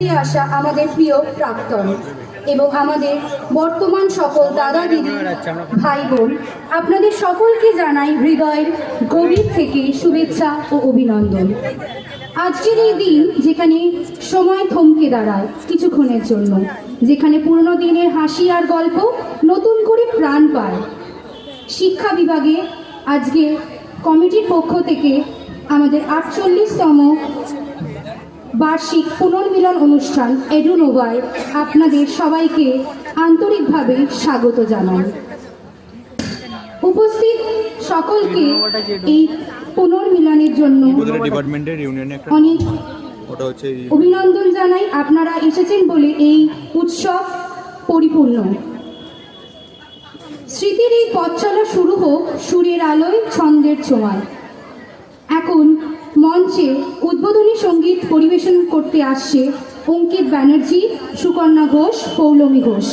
আসা আমাদের প্রিয় প্রাক্তন এবং আমাদের বর্তমান সকল দাদা দিদি ভাই বোন, আপনাদের সকলকে জানাই হৃদয়ের গভীর থেকে শুভেচ্ছা ও অভিনন্দন। আজকের এই দিন যেখানে সময় থমকে দাঁড়ায় কিছুক্ষণের জন্য, যেখানে পুরনো দিনের হাসি আর গল্প নতুন করে প্রাণ পায়, শিক্ষা বিভাগে আজকে কমিটির পক্ষ থেকে আমাদের 48তম বার্ষিক পুনর্মিলন অনুষ্ঠান এডুনোভায় আপনাদের সবাইকে আন্তরিকভাবে স্বাগত জানাই। উপস্থিত সকলকে এই পুনর্মিলনের জন্য অনেক অভিনন্দন জানাই। আপনারা এসেছেন বলে এই উৎসব পরিপূর্ণ। স্মৃতির এই পথ চলা শুরু হোক সুরের আলোয়, ছন্দের ছোঁয়ায়। এখন মঞ্চে উদ্বোধনী সঙ্গীত পরিবেশন করতে আসছে অঙ্কিত ব্যানার্জি, সুকন্যা ঘোষ, পৌলমী ঘোষ।